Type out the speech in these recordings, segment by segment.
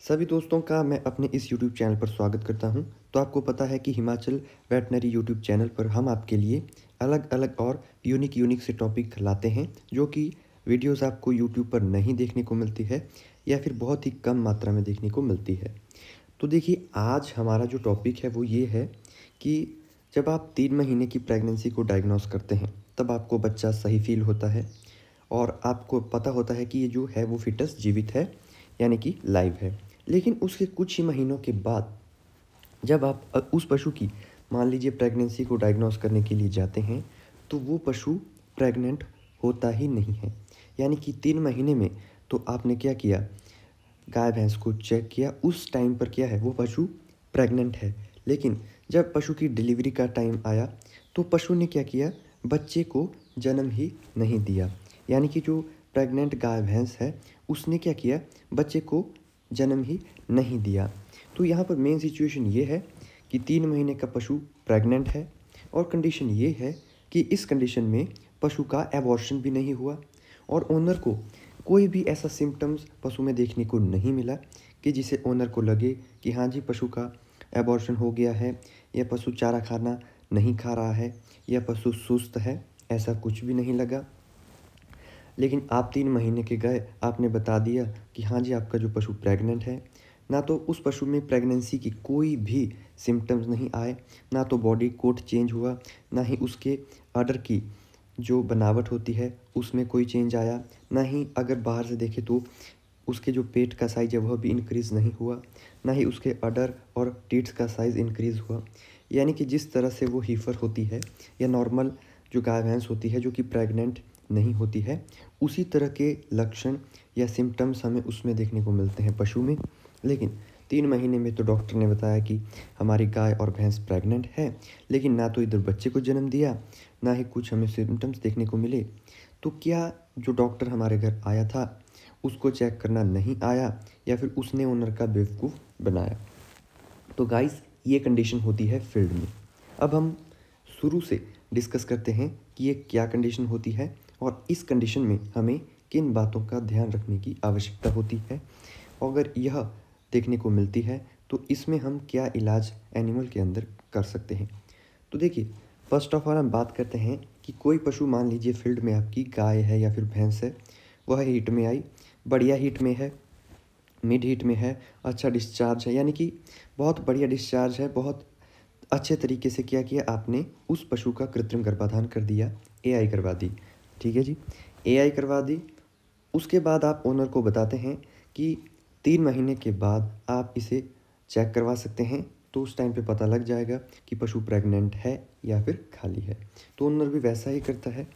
सभी दोस्तों का मैं अपने इस यूट्यूब चैनल पर स्वागत करता हूं। तो आपको पता है कि हिमाचल वेटनरी यूट्यूब चैनल पर हम आपके लिए अलग अलग और यूनिक से टॉपिक लाते हैं, जो कि वीडियोस आपको यूट्यूब पर नहीं देखने को मिलती है या फिर बहुत ही कम मात्रा में देखने को मिलती है। तो देखिए, आज हमारा जो टॉपिक है वो ये है कि जब आप 3 महीने की प्रेगनेंसी को डायग्नोस करते हैं, तब आपको बच्चा सही फील होता है और आपको पता होता है कि ये जो है वो फिटस जीवित है, यानी कि लाइव है। लेकिन उसके कुछ ही महीनों के बाद जब आप उस पशु की मान लीजिए प्रेगनेंसी को डायग्नोस करने के लिए जाते हैं, तो वो पशु प्रेग्नेंट होता ही नहीं है। यानी कि 3 महीने में तो आपने क्या किया, गाय भैंस को चेक किया, उस टाइम पर क्या है वो पशु प्रेग्नेंट है। लेकिन जब पशु की डिलीवरी का टाइम आया तो पशु ने क्या किया, बच्चे को जन्म ही नहीं दिया। यानी कि जो प्रेग्नेंट गाय भैंस है उसने क्या किया, बच्चे को जन्म ही नहीं दिया। तो यहाँ पर मेन सिचुएशन ये है कि 3 महीने का पशु प्रेग्नेंट है और कंडीशन ये है कि इस कंडीशन में पशु का एबॉर्शन भी नहीं हुआ और ओनर को कोई भी ऐसा सिम्टम्स पशु में देखने को नहीं मिला कि जिसे ओनर को लगे कि हाँ जी पशु का एबॉर्शन हो गया है, या पशु चारा खाना नहीं खा रहा है, या पशु सुस्त है। ऐसा कुछ भी नहीं लगा। लेकिन आप 3 महीने के गए, आपने बता दिया कि हाँ जी आपका जो पशु प्रेग्नेंट है। ना तो उस पशु में प्रेगनेंसी की कोई भी सिम्टम्स नहीं आए, ना तो बॉडी कोट चेंज हुआ, ना ही उसके अडर की जो बनावट होती है उसमें कोई चेंज आया, ना ही अगर बाहर से देखें तो उसके जो पेट का साइज़ है वह भी इंक्रीज़ नहीं हुआ, ना ही उसके अडर और टीट्स का साइज़ इंक्रीज़ हुआ। यानी कि जिस तरह से वो हीफर होती है या नॉर्मल जो गाय भैंस होती है जो कि प्रेग्नेंट नहीं होती है, उसी तरह के लक्षण या सिम्टम्स हमें उसमें देखने को मिलते हैं पशु में। लेकिन 3 महीने में तो डॉक्टर ने बताया कि हमारी गाय और भैंस प्रेग्नेंट है, लेकिन ना तो इधर बच्चे को जन्म दिया, ना ही कुछ हमें सिम्टम्स देखने को मिले। तो क्या जो डॉक्टर हमारे घर आया था उसको चेक करना नहीं आया, या फिर उसने ओनर का बेवकूफ़ बनाया? तो गाइस, ये कंडीशन होती है फील्ड में। अब हम शुरू से डिस्कस करते हैं कि ये क्या कंडीशन होती है और इस कंडीशन में हमें किन बातों का ध्यान रखने की आवश्यकता होती है। अगर यह देखने को मिलती है तो इसमें हम क्या इलाज एनिमल के अंदर कर सकते हैं। तो देखिए, फर्स्ट ऑफ ऑल हम बात करते हैं कि कोई पशु, मान लीजिए फील्ड में आपकी गाय है या फिर भैंस है, वह हीट में आई, बढ़िया हीट में है, मिड हीट में है, अच्छा डिस्चार्ज है, यानी कि बहुत बढ़िया डिस्चार्ज है, बहुत अच्छे तरीके से क्या किया आपने, उस पशु का कृत्रिम गर्भाधान कर दिया, एआई करवा दी। ठीक है जी, एआई करवा दी। उसके बाद आप ओनर को बताते हैं कि 3 महीने के बाद आप इसे चेक करवा सकते हैं, तो उस टाइम पे पता लग जाएगा कि पशु प्रेग्नेंट है या फिर खाली है। तो ओनर भी वैसा ही करता है।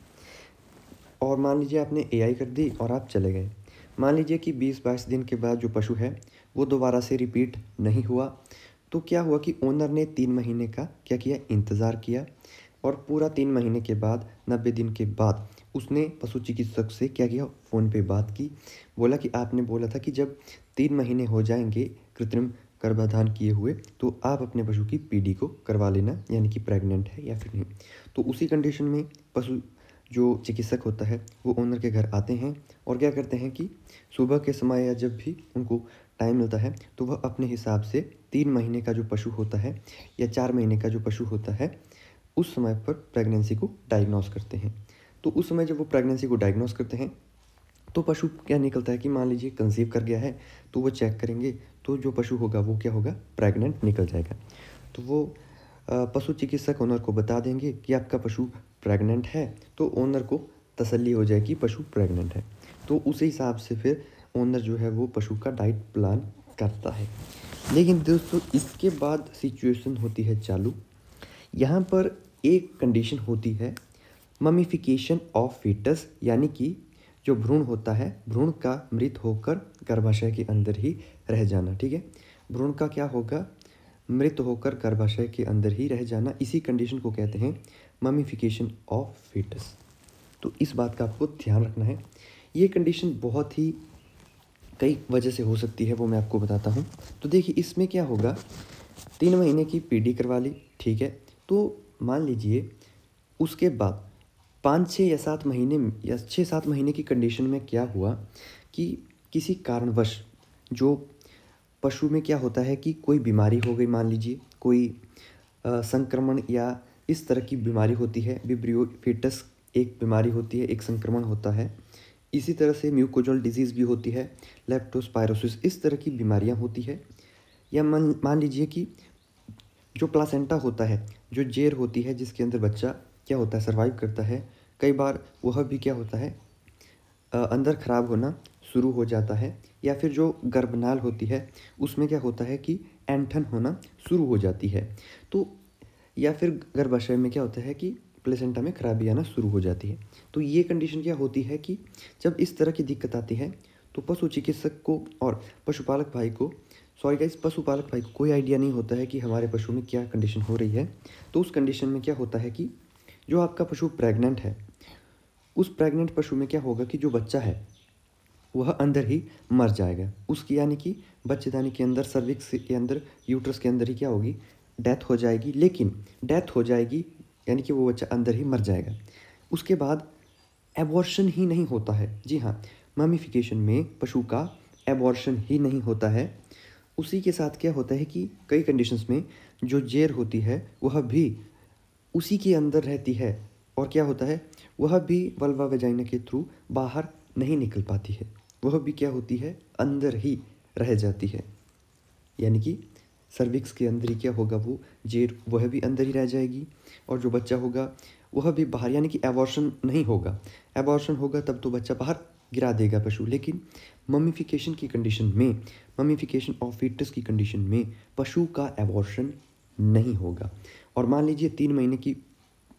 और मान लीजिए आपने एआई कर दी और आप चले गए। मान लीजिए कि 20-22 दिन के बाद जो पशु है वो दोबारा से रिपीट नहीं हुआ। तो क्या हुआ कि ओनर ने 3 महीने का क्या किया, इंतज़ार किया, और पूरा 3 महीने के बाद 90 दिन के बाद उसने पशु चिकित्सक से क्या किया, फ़ोन पे बात की। बोला कि आपने बोला था कि जब 3 महीने हो जाएंगे कृत्रिम गर्भाधान किए हुए तो आप अपने पशु की पीडी को करवा लेना, यानी कि प्रेग्नेंट है या फिर नहीं। तो उसी कंडीशन में पशु जो चिकित्सक होता है वो ओनर के घर आते हैं और क्या करते हैं कि सुबह के समय या जब भी उनको टाइम मिलता है तो वह अपने हिसाब से 3 महीने का जो पशु होता है या 4 महीने का जो पशु होता है उस समय पर प्रेगनेंसी को डायग्नोस करते हैं। तो उस समय जब वो प्रेगनेंसी को डायग्नोस करते हैं तो पशु क्या निकलता है कि मान लीजिए कंसीव कर गया है, तो वो चेक करेंगे तो जो पशु होगा वो क्या होगा, प्रेग्नेंट निकल जाएगा। तो वो पशु चिकित्सक ओनर को बता देंगे कि आपका पशु प्रेग्नेंट है, तो ओनर को तसल्ली हो जाएगी पशु प्रेग्नेंट है। तो उसी हिसाब से फिर ओनर जो है वो पशु का डाइट प्लान करता है। लेकिन दोस्तों, इसके बाद सिचुएशन होती है चालू। यहाँ पर एक कंडीशन होती है, ममिफिकेशन ऑफ फीटस, यानी कि जो भ्रूण होता है, भ्रूण का मृत होकर गर्भाशय के अंदर ही रह जाना। ठीक है, भ्रूण का क्या होगा, मृत होकर गर्भाशय के अंदर ही रह जाना। इसी कंडीशन को कहते हैं ममिफिकेशन ऑफ फीटस। तो इस बात का आपको ध्यान रखना है। ये कंडीशन बहुत ही कई वजह से हो सकती है, वो मैं आपको बताता हूँ। तो देखिए, इसमें क्या होगा, 3 महीने की पीडी करवा ली, ठीक है। तो मान लीजिए उसके बाद 5-6 या 7 महीने या 6-7 महीने की कंडीशन में क्या हुआ कि किसी कारणवश जो पशु में क्या होता है कि कोई बीमारी हो गई, मान लीजिए कोई संक्रमण या इस तरह की बीमारी होती है, विब्रियो फीटस एक बीमारी होती है, एक संक्रमण होता है। इसी तरह से म्यूकोजल डिजीज़ भी होती है, लेप्टोस्पायरोसिस, इस तरह की बीमारियां होती है। या मान लीजिए कि जो प्लासेंटा होता है, जो जेर होती है जिसके अंदर बच्चा क्या होता है, सर्वाइव करता है, कई बार वह भी क्या होता है, अंदर ख़राब होना शुरू हो जाता है। या फिर जो गर्भनाल होती है उसमें क्या होता है कि ऐंठन होना शुरू हो जाती है। तो या फिर गर्भाशय में क्या होता है कि प्लेसेंटा में खराबी आना शुरू हो जाती है। तो ये कंडीशन क्या होती है कि जब इस तरह की दिक्कत आती है तो पशु चिकित्सक को और पशुपालक भाई को, सॉरी गाइस, पशुपालक भाई को कोई आइडिया नहीं होता है कि हमारे पशु में क्या कंडीशन हो रही है। तो उस कंडीशन में क्या होता है कि जो आपका पशु प्रेग्नेंट है, उस प्रेग्नेंट पशु में क्या होगा कि जो बच्चा है वह अंदर ही मर जाएगा उसकी, यानी कि बच्चेदानी के अंदर, सर्विक्स के अंदर, यूट्रस के अंदर ही क्या होगी, डेथ हो जाएगी। लेकिन डेथ हो जाएगी यानी कि वो बच्चा अंदर ही मर जाएगा। उसके बाद एबॉर्शन ही नहीं होता है। जी हाँ, ममिफिकेशन में पशु का एबॉर्शन ही नहीं होता है। उसी के साथ क्या होता है कि कई कंडीशंस में जो जेर होती है वह भी उसी के अंदर रहती है, और क्या होता है, वह भी वल्वा वेजाइना के थ्रू बाहर नहीं निकल पाती है, वह भी क्या होती है, अंदर ही रह जाती है। यानी कि सर्विक्स के अंदर ही क्या होगा, वो जेर वह भी अंदर ही रह जाएगी, और जो बच्चा होगा वह भी बाहर, यानी कि एबॉर्शन नहीं होगा। एबॉर्शन होगा तब तो बच्चा बाहर गिरा देगा पशु, लेकिन ममिफिकेशन की कंडीशन में, ममिफिकेशन ऑफ फीटस की कंडीशन में पशु का एबॉर्शन नहीं होगा। और मान लीजिए 3 महीने की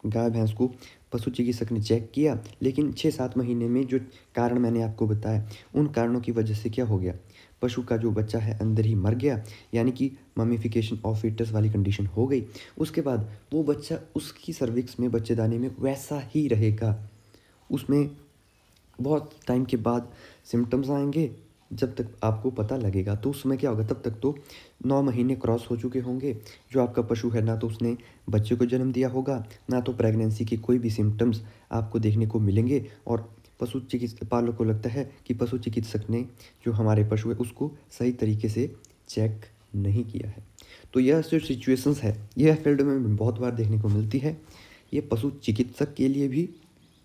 गाय भैंस को पशु चिकित्सक ने चेक किया, लेकिन 6-7 महीने में जो कारण मैंने आपको बताया, उन कारणों की वजह से क्या हो गया, पशु का जो बच्चा है अंदर ही मर गया, यानी कि ममिफिकेशन ऑफ फीटस वाली कंडीशन हो गई। उसके बाद वो बच्चा उसकी सर्विक्स में, बच्चेदानी में वैसा ही रहेगा। उसमें बहुत टाइम के बाद सिम्टम्स आएंगे, जब तक आपको पता लगेगा तो उसमें क्या होगा, तब तक तो 9 महीने क्रॉस हो चुके होंगे। जो आपका पशु है, ना तो उसने बच्चे को जन्म दिया होगा, ना तो प्रेगनेंसी के कोई भी सिम्टम्स आपको देखने को मिलेंगे। और पशु चिकित्सक पालक को लगता है कि पशु चिकित्सक ने जो हमारे पशु है उसको सही तरीके से चेक नहीं किया है। तो यह जो सिचुएशंस है, यह फील्ड में बहुत बार देखने को मिलती है। ये पशु चिकित्सक के लिए भी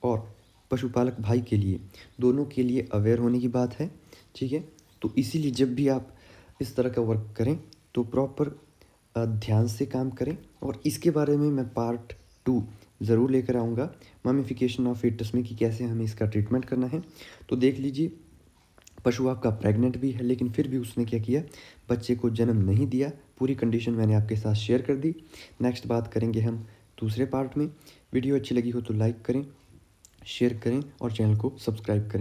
और पशुपालक भाई के लिए, दोनों के लिए अवेयर होने की बात है। ठीक है, तो इसीलिए जब भी आप इस तरह का वर्क करें तो प्रॉपर ध्यान से काम करें। और इसके बारे में मैं पार्ट 2 ज़रूर लेकर आऊँगा, ममिफिकेशन ऑफ फीटस में, कि कैसे हमें इसका ट्रीटमेंट करना है। तो देख लीजिए, पशु आपका प्रेग्नेंट भी है लेकिन फिर भी उसने क्या किया, बच्चे को जन्म नहीं दिया। पूरी कंडीशन मैंने आपके साथ शेयर कर दी। नेक्स्ट बात करेंगे हम दूसरे पार्ट में। वीडियो अच्छी लगी हो तो लाइक करें, शेयर करें और चैनल को सब्सक्राइब करें।